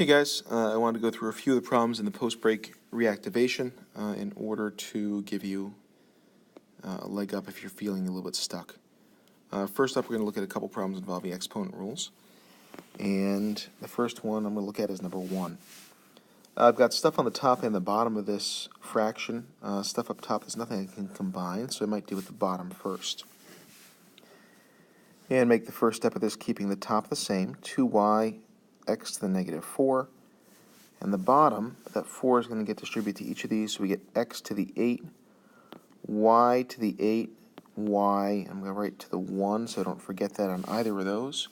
Hey guys, I wanted to go through a few of the problems in the post-break reactivation in order to give you a leg up if you're feeling a little bit stuck. First up, we're going to look at a couple problems involving exponent rules. And the first one I'm going to look at is number 1. I've got stuff on the top and the bottom of this fraction. Stuff up top is nothing I can combine, so I might deal with the bottom first. And make the first step of this keeping the top the same, 2y x to the negative 4. And the bottom, that 4 is going to get distributed to each of these, so we get x to the 8, y to the 8, y, I'm going to write to the 1, so I don't forget that on either of those.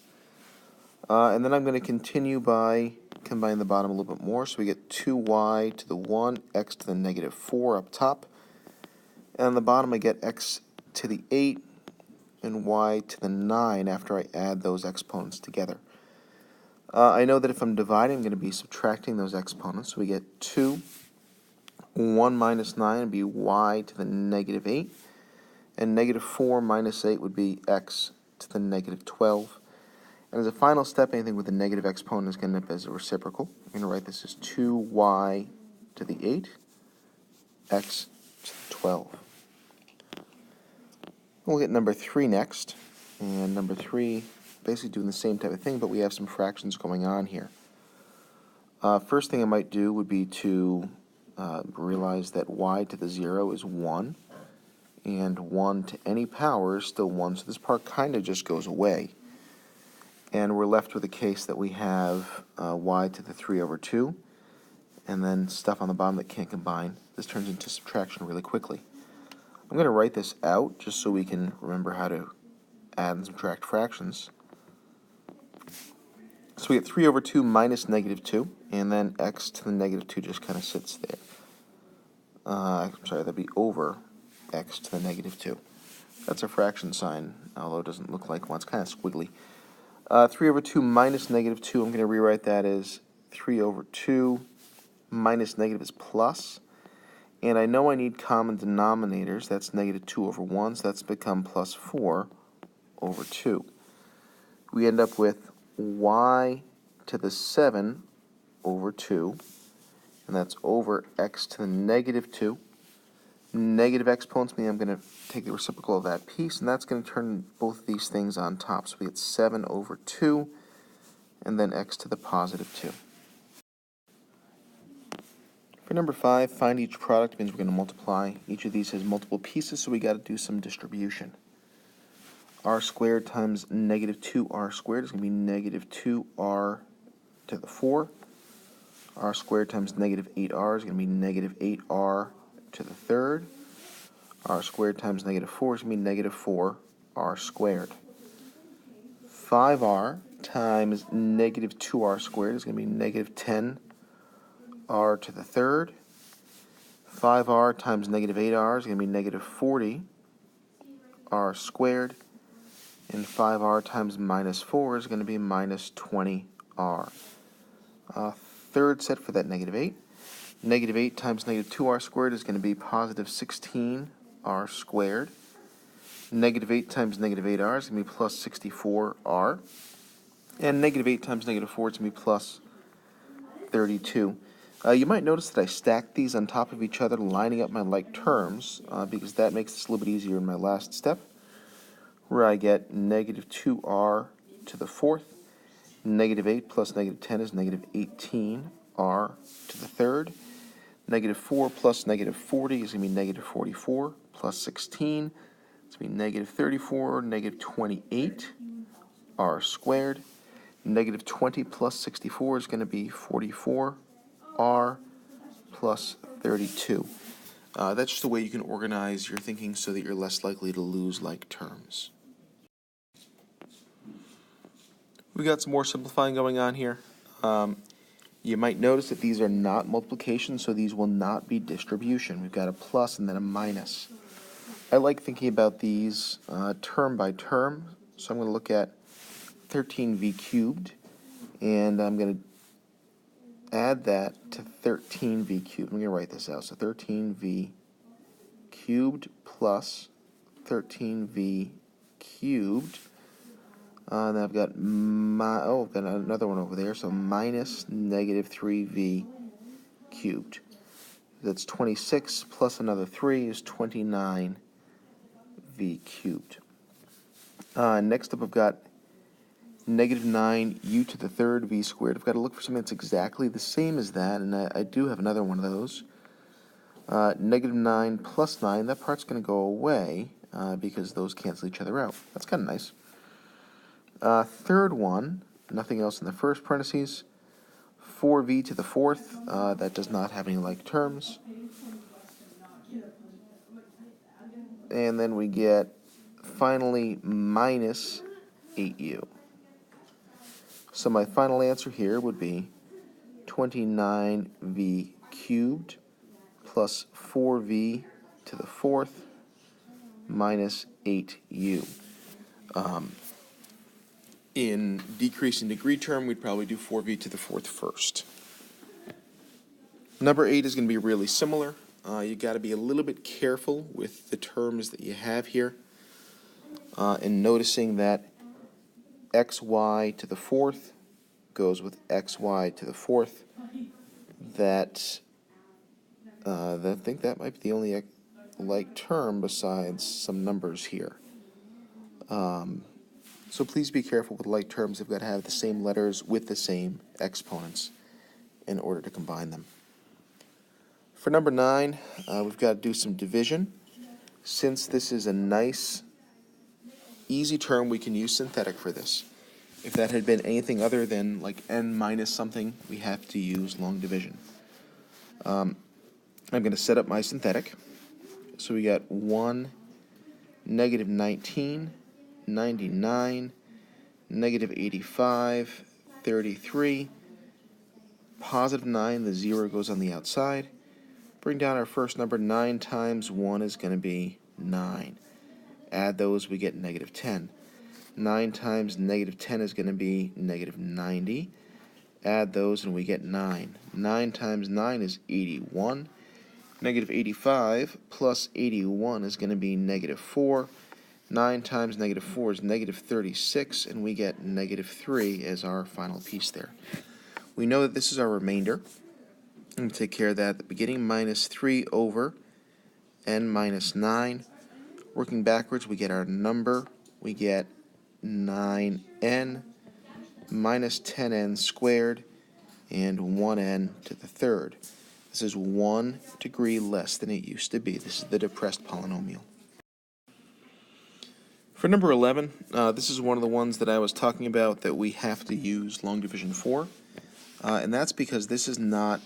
And then I'm going to continue by combining the bottom a little bit more, so we get 2y to the 1, x to the negative 4 up top. And on the bottom I get x to the 8 and y to the 9 after I add those exponents together. I know that if I'm dividing, I'm going to be subtracting those exponents. So we get 2, 1 minus 9 would be y to the negative 8. And negative 4 minus 8 would be x to the negative 12. And as a final step, anything with a negative exponent is going to end up as a reciprocal. I'm going to write this as 2y to the 8, x to the 12. We'll get number 3 next. And number 3, basically doing the same type of thing, but we have some fractions going on here. First thing I might do would be to realize that y to the 0 is 1, and 1 to any power is still 1, so this part kind of just goes away. And we're left with a case that we have y to the 3 over 2, and then stuff on the bottom that can't combine. This turns into subtraction really quickly. I'm going to write this out just so we can remember how to add and subtract fractions. So we get 3 over 2 minus negative 2, and then x to the negative 2 just kind of sits there. I'm sorry, that'd be over x to the negative 2. That's a fraction sign, although it doesn't look like one. It's kind of squiggly. 3 over 2 minus negative 2, I'm going to rewrite that as 3 over 2 minus negative is plus. And I know I need common denominators. That's negative 2 over 1, so that's become plus 4 over 2. We end up with y to the 7 over 2, and that's over x to the negative 2. Negative exponents mean I'm going to take the reciprocal of that piece, and that's going to turn both of these things on top. So we get 7 over 2, and then x to the positive 2. For number 5, find each product means we're going to multiply. Each of these has multiple pieces, so we got to do some distribution. R squared times negative 2r squared is going to be negative 2r to the 4. R squared times negative 8r is going to be negative 8r to the 3rd. R squared times negative 4 is going to be negative 4r squared. 5r times negative 2r squared is going to be negative 10r to the 3rd. 5r times negative 8r is going to be negative 40r squared. And 5r times minus 4 is going to be minus 20r. Third set for that negative 8. Negative 8 times negative 2r squared is going to be positive 16r squared. Negative 8 times negative 8r is going to be plus 64r. And negative 8 times negative 4 is going to be plus 32. You might notice that I stacked these on top of each other, lining up my like terms, because that makes this a little bit easier in my last step, where I get negative 2r to the 4th. Negative 8 plus negative 10 is negative 18r to the 3rd. Negative 4 plus negative 40 is going to be negative 44 plus 16. It's going to be negative 34, negative 28r squared. Negative 20 plus 64 is going to be 44r plus 32. That's just the way you can organize your thinking so that you're less likely to lose like terms. We got some more simplifying going on here. You might notice that these are not multiplication, so these will not be distribution. We've got a plus and then a minus. I like thinking about these term by term, so I'm going to look at 13v cubed, and I'm going to add that to 13v cubed. I'm going to write this out. So 13v cubed plus 13v cubed And then I've got I've got another one over there, so minus negative 3v cubed. That's 26 plus another 3 is 29v cubed. Next up, I've got negative 9u to the third v squared. I've got to look for something that's exactly the same as that, and I do have another one of those. Negative 9 plus 9, that part's going to go away because those cancel each other out. That's kind of nice. Third one, nothing else in the first parentheses. 4v to the fourth, that does not have any like terms. And then we get, finally, minus 8u. So my final answer here would be 29v cubed plus 4v to the fourth minus 8u. In decreasing degree term, we'd probably do 4v to the fourth first. Number 8 is going to be really similar. You got to be a little bit careful with the terms that you have here, and noticing that xy to the fourth goes with xy to the fourth. I think that might be the only like term besides some numbers here. So please be careful with like terms. They've got to have the same letters with the same exponents in order to combine them. For number 9, we've got to do some division. Since this is a nice, easy term, we can use synthetic for this. If that had been anything other than like n minus something, we have to use long division. I'm going to set up my synthetic. So we got 1, negative 19, 99, negative 85, 33, positive 9, the 0 goes on the outside. Bring down our first number. 9 times 1 is going to be 9. Add those, we get negative 10. 9 times negative 10 is going to be negative 90. Add those and we get 9. 9 times 9 is 81. Negative 85 plus 81 is going to be negative 4. 9 times negative 4 is negative 36, and we get negative 3 as our final piece there. We know that this is our remainder. I'm going to take care of that at the beginning. Minus 3 over n minus 9. Working backwards, we get our number. We get 9n minus 10n squared and 1n to the third. This is 1 degree less than it used to be. This is the depressed polynomial. For number 11, this is one of the ones that I was talking about that we have to use long division for. And that's because this is not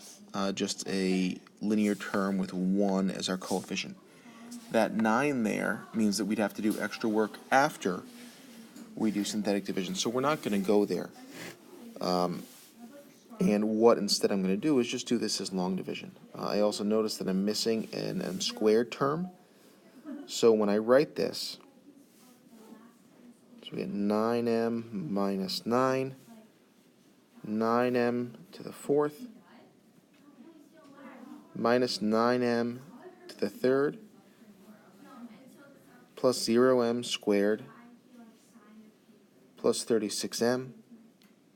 just a linear term with 1 as our coefficient. That 9 there means that we'd have to do extra work after we do synthetic division. So we're not going to go there. And what instead I'm going to do is just do this as long division. I also notice that I'm missing an m squared term. So when I write this, so we get 9m minus 9, 9m to the fourth, minus 9m to the third, plus 0m squared, plus 36m,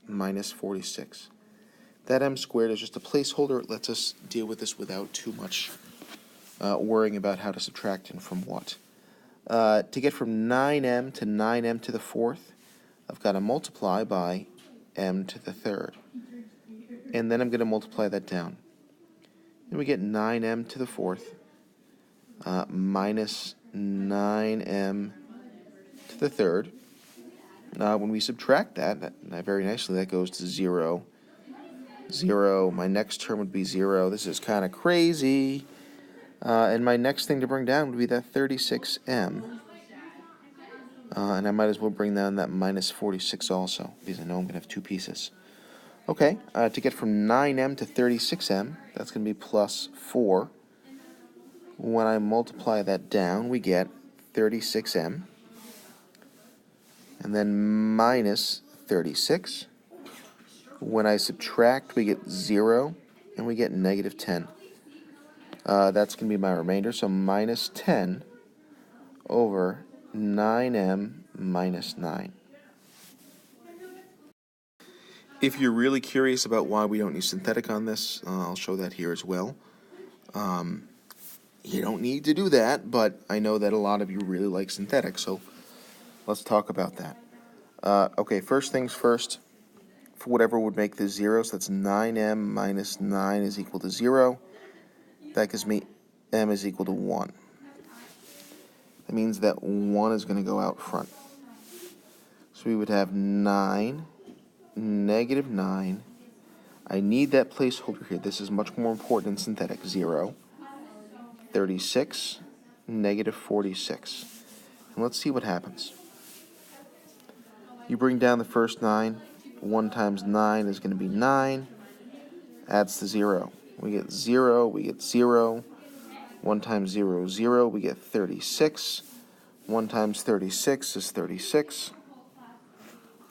minus 46. That m squared is just a placeholder. It lets us deal with this without too much worrying about how to subtract and from what. To get from 9m to 9m to the fourth, I've got to multiply by m to the third. And then I'm going to multiply that down. And we get 9m to the fourth minus 9m to the third. When we subtract that, very nicely, that goes to 0. 0. My next term would be 0. This is kind of crazy. And my next thing to bring down would be that 36m. And I might as well bring down that minus 46 also, because I know I'm going to have two pieces. Okay, to get from 9m to 36m, that's going to be plus 4. When I multiply that down, we get 36m. And then minus 36. When I subtract, we get 0, and we get negative 10. That's going to be my remainder, so minus 10 over 9m minus 9. If you're really curious about why we don't use synthetic on this, I'll show that here as well. You don't need to do that, but I know that a lot of you really like synthetic, so let's talk about that. Okay, first things first, for whatever would make this 0, so that's 9m minus 9 is equal to 0. That gives me m is equal to 1. That means that 1 is going to go out front. So we would have 9, negative 9. I need that placeholder here. This is much more important than synthetic. 0, 36, negative 46. And let's see what happens. You bring down the first 9. 1 times 9 is going to be 9. Adds to 0. We get 0, we get 0. 1 times 0 is 0. We get 36. 1 times 36 is 36.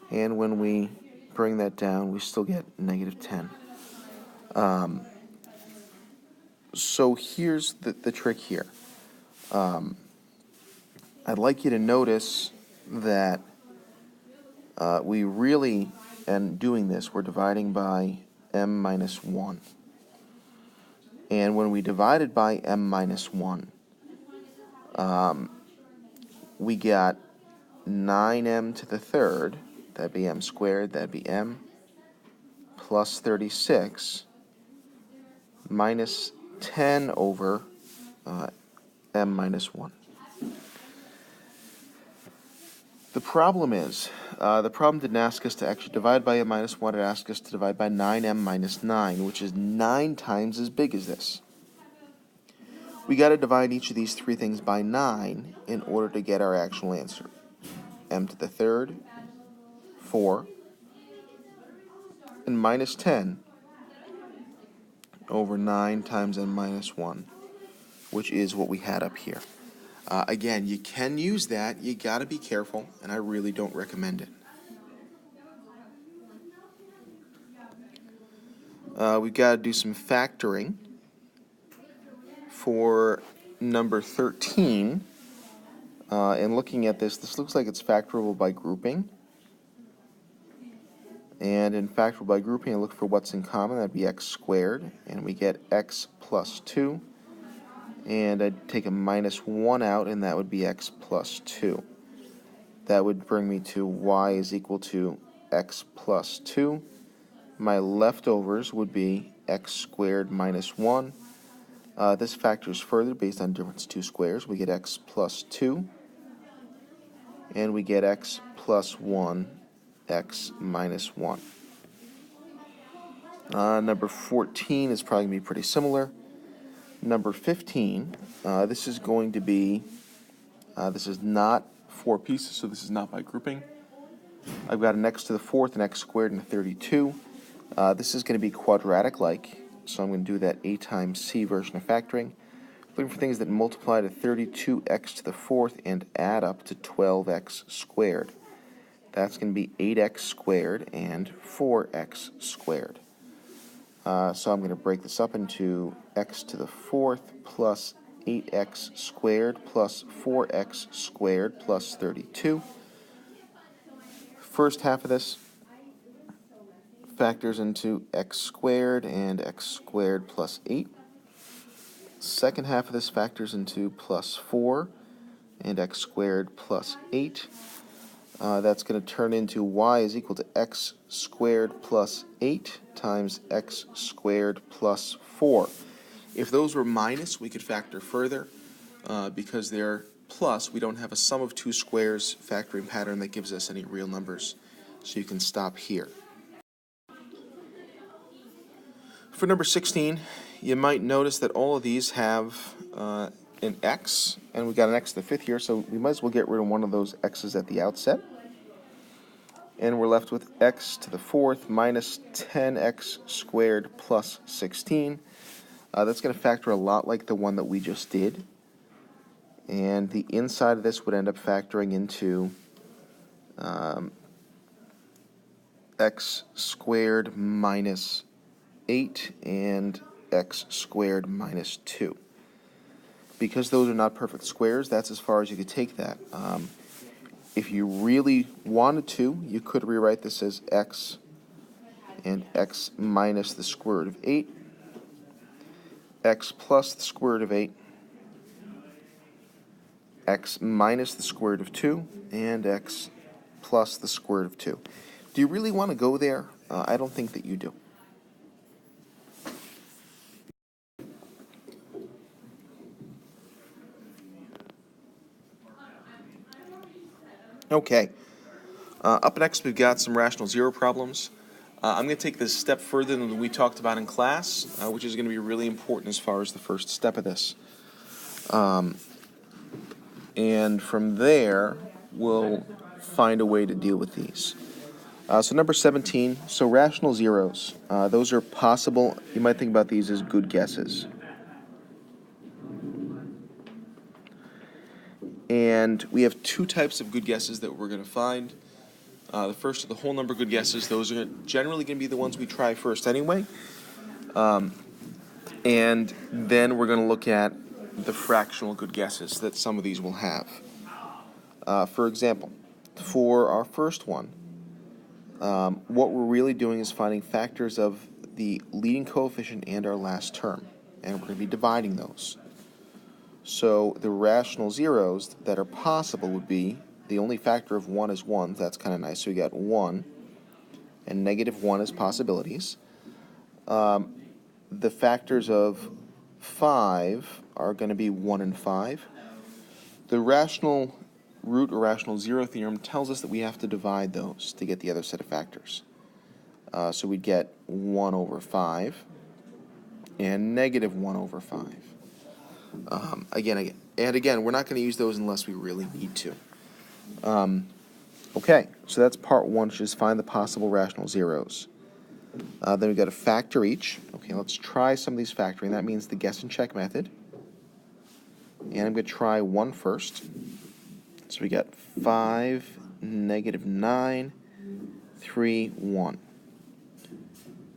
And when we bring that down, we still get negative 10. So here's the trick here. I'd like you to notice that we really, and doing this, we're dividing by m minus 1. And when we divided by m minus 1, we got 9m to the third, that'd be m squared, that'd be m, plus 36, minus 10 over m minus 1. The problem is, the problem didn't ask us to actually divide by m minus 1, it asked us to divide by 9m minus 9, which is 9 times as big as this. We got to divide each of these three things by 9 in order to get our actual answer. M to the third, 4, and minus 10 over 9 times m minus 1, which is what we had up here. Again, you can use that. You got to be careful, and I really don't recommend it. We've got to do some factoring for number 13. And looking at this looks like it's factorable by grouping. And in factorable by grouping, I look for what's in common. That'd be x squared, and we get x plus 2. And I'd take a minus 1 out, and that would be x plus 2. That would bring me to y is equal to x plus 2. My leftovers would be x squared minus 1. This factors further based on difference of two squares. We get x plus 2, and we get x plus 1, x minus 1. Number 14 is probably going to be pretty similar. Number 15, this is going to be, this is not 4 pieces, so this is not by grouping. I've got an x to the fourth, an x squared, and a 32. This is going to be quadratic-like, so I'm going to do that a times c version of factoring. Looking for things that multiply to 32x to the fourth and add up to 12x squared. That's going to be 8x squared and 4x squared. So I'm going to break this up into x to the fourth plus 8x squared plus 4x squared plus 32. First half of this factors into x squared and x squared plus 8. Second half of this factors into plus 4 and x squared plus 8. That's going to turn into y is equal to x squared plus 8 times x squared plus 4. If those were minus, we could factor further. Because they're plus, we don't have a sum of two squares factoring pattern that gives us any real numbers. So you can stop here. For number 16, you might notice that all of these have an x, and we got an x to the fifth here, so we might as well get rid of one of those x's at the outset. And we're left with x to the fourth minus 10x squared plus 16. That's going to factor a lot like the one that we just did. And the inside of this would end up factoring into x squared minus 8 and x squared minus 2. Because those are not perfect squares, that's as far as you could take that. If you really wanted to, you could rewrite this as x and x minus the square root of 8, x plus the square root of 8, x minus the square root of 2, and x plus the square root of 2. Do you really want to go there? I don't think that you do. Okay. Up next, we've got some rational zero problems. I'm going to take this a step further than we talked about in class, which is going to be really important as far as the first step of this. And from there, we'll find a way to deal with these. So number 17, so rational zeros. Those are possible. You might think about these as good guesses. And we have two types of good guesses that we're going to find. The first are the whole number good guesses. Those are generally going to be the ones we try first anyway. And then we're going to look at the fractional good guesses that some of these will have. For example, for our first one, what we're really doing is finding factors of the leading coefficient and our last term. And we're going to be dividing those. So the rational zeros that are possible would be, the only factor of 1 is 1. That's kind of nice. So we got 1 and negative 1 as possibilities. The factors of 5 are going to be 1 and 5. The rational root or rational zero theorem tells us that we have to divide those to get the other set of factors. So we'd get 1 over 5 and negative 1 over 5. Again, we're not going to use those unless we really need to. Okay, so that's part one, just find the possible rational zeros. Then we've got to factor each. Okay, let's try some of these factoring. That means the guess and check method. And I'm going to try 1 first. So we got 5, negative 9, 3, 1.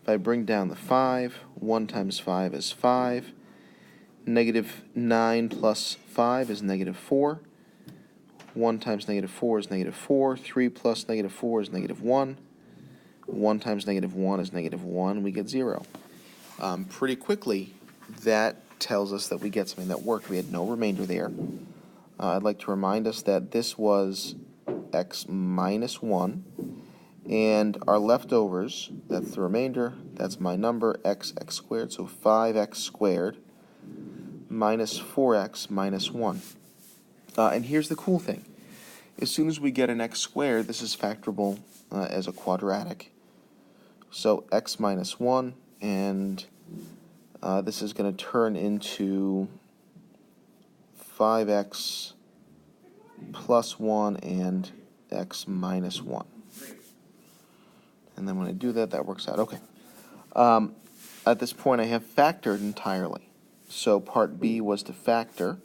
If I bring down the 5, 1 times 5 is 5. Negative 9 plus 5 is negative 4. 1 times negative 4 is negative 4. 3 plus negative 4 is negative 1. 1 times negative 1 is negative 1. We get 0. Pretty quickly, that tells us that we get something that worked. We had no remainder there. I'd like to remind us that this was x minus 1. And our leftovers, that's the remainder, that's my number, x squared. So 5x squared minus 4x minus 1. And here's the cool thing. As soon as we get an x squared, this is factorable as a quadratic. So x minus 1, and this is going to turn into 5x plus 1 and x minus 1. And then when I do that, that works out. Okay. At this point, I have factored entirely. So part B was to factor.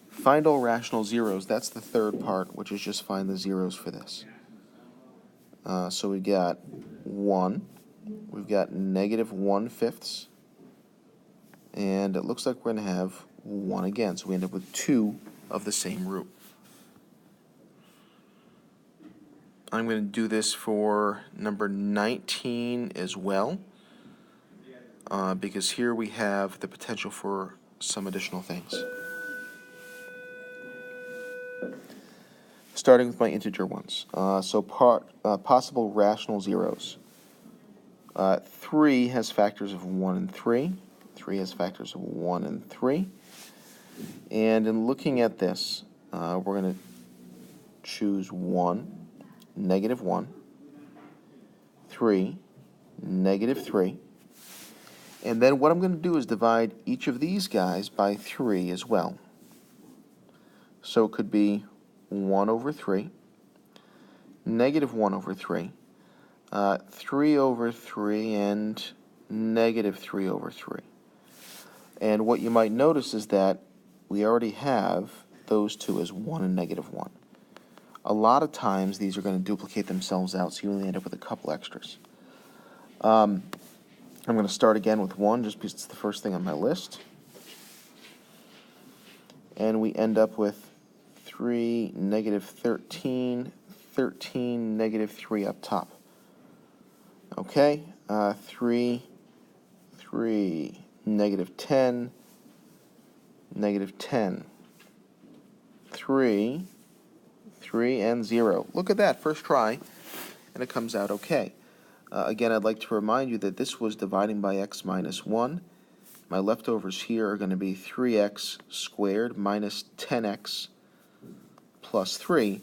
Find all rational zeros. That's the third part, which is just find the zeros for this. So we got 1. We've got negative 1/5. And it looks like we're going to have 1 again. So we end up with 2 of the same root. I'm going to do this for number 19 as well, because here we have the potential for some additional things. Starting with my integer ones. Possible rational zeros. 3 has factors of 1 and 3. 3 has factors of 1 and 3. And in looking at this, we're going to choose 1, negative 1, 3, negative 3. And then what I'm going to do is divide each of these guys by 3 as well. So it could be 1 over 3, negative 1 over 3, 3 over 3, and negative 3 over 3. And what you might notice is that we already have those two as 1 and negative 1. A lot of times these are going to duplicate themselves out, so you only end up with a couple extras. I'm going to start again with 1 just because it's the first thing on my list. And we end up with 3, negative 13, 13, negative 3 up top. Okay, 3, 3, negative 10, negative 10, 3, 3, and 0. Look at that, first try, and it comes out okay. Again, I'd like to remind you that this was dividing by x minus 1. My leftovers here are going to be 3x squared minus 10x plus 3,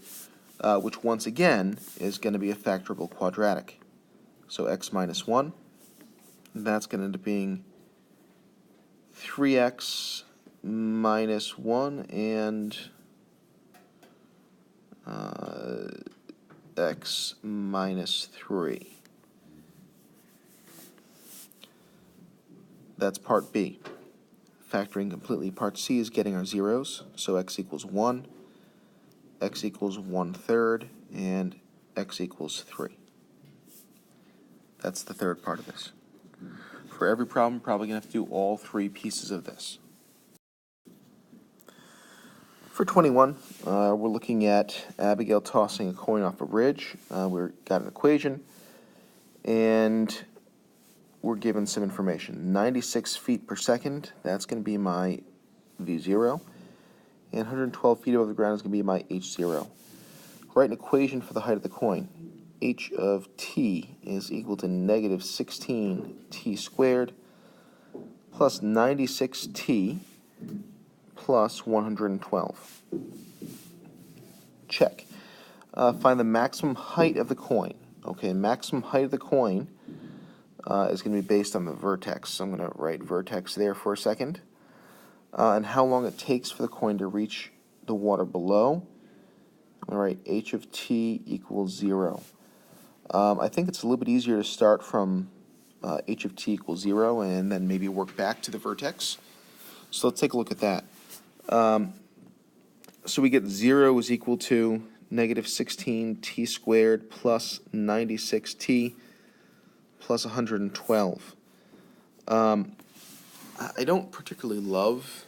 which once again is going to be a factorable quadratic. So x minus 1, that's going to end up being 3x minus 1 and x minus 3. That's part B. Factoring completely, part C is getting our zeros, so x equals 1, x equals 1/3, and x equals 3. That's the third part of this. For every problem, we're probably going to have to do all three pieces of this. For 21, we're looking at Abigail tossing a coin off a bridge. We've got an equation, and we're given some information. 96 feet per second, that's going to be my V0, and 112 feet above the ground is going to be my H0. Write an equation for the height of the coin. H of t is equal to negative 16t squared plus 96t plus 112. Check. Find the maximum height of the coin. Okay, maximum height of the coin is going to be based on the vertex. So I'm going to write vertex there for a second. And how long it takes for the coin to reach the water below. I'm going to write h of t equals 0. I think it's a little bit easier to start from h of t equals 0 and then maybe work back to the vertex. So let's take a look at that. So we get 0 is equal to negative 16t squared plus 96t plus 112. I don't particularly love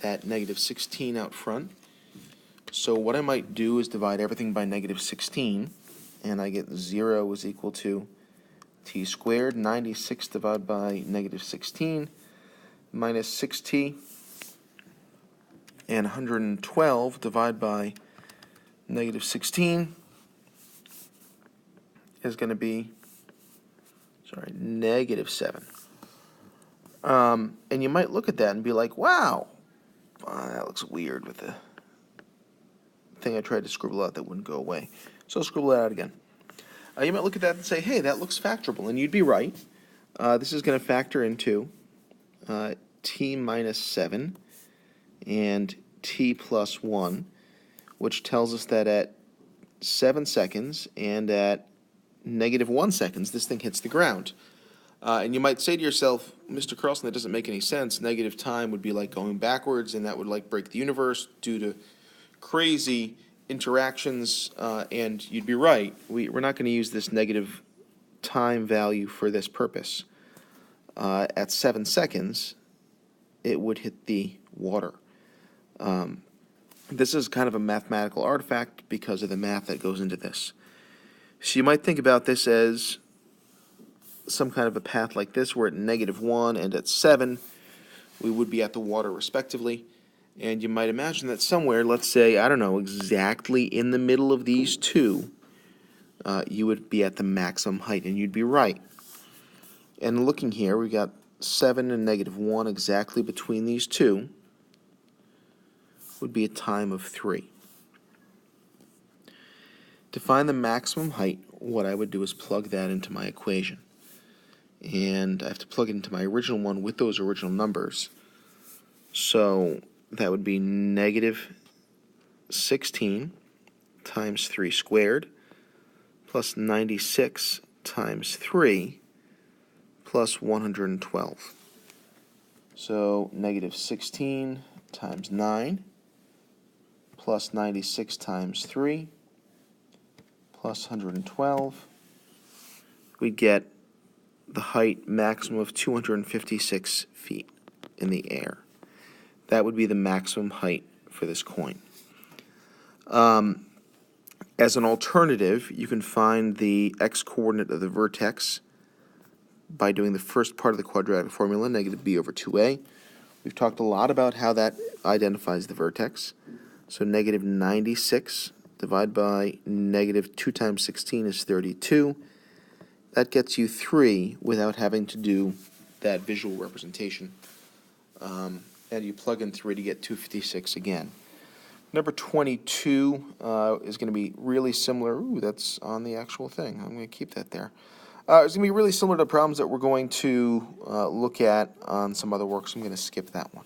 that negative 16 out front. So what I might do is divide everything by negative 16, and I get 0 is equal to t squared. 96 divided by negative 16 minus 6t, and 112 divided by negative 16 is going to be, negative 7. And you might look at that and be like, wow, that looks weird with the thing I tried to scribble out that wouldn't go away. So I'll scribble it out again. You might look at that and say, hey, that looks factorable, and you'd be right. This is going to factor into t minus 7 and t plus 1, which tells us that at 7 seconds and at negative 1 seconds, this thing hits the ground. And you might say to yourself, Mr. Carlson, that doesn't make any sense. Negative time would be like going backwards, and that would like break the universe due to crazy interactions, and you'd be right. We're not going to use this negative time value for this purpose. At 7 seconds, it would hit the water. This is kind of a mathematical artifact because of the math that goes into this. So you might think about this as some kind of a path like this, where at negative 1 and at 7, we would be at the water respectively. And you might imagine that somewhere, let's say, I don't know, exactly in the middle of these two, you would be at the maximum height, and you'd be right. And looking here, we got 7 and negative 1 exactly between these two would be a time of 3. To find the maximum height, what I would do is plug that into my equation. And I have to plug it into my original one with those original numbers. So that would be negative 16 times 3 squared plus 96 times 3 plus 112. So negative 16 times 9 plus 96 times 3 plus 112. We get the height maximum of 256 feet in the air. That would be the maximum height for this coin. As an alternative, you can find the x-coordinate of the vertex by doing the first part of the quadratic formula, negative b over 2a. We've talked a lot about how that identifies the vertex. So negative 96 divided by negative 2 times 16 is 32. That gets you 3 without having to do that visual representation. And you plug in 3 to get 256 again. Number 22 is going to be really similar. Ooh, that's on the actual thing. I'm going to keep that there. It's going to be really similar to problems that we're going to look at on some other work, so I'm going to skip that one.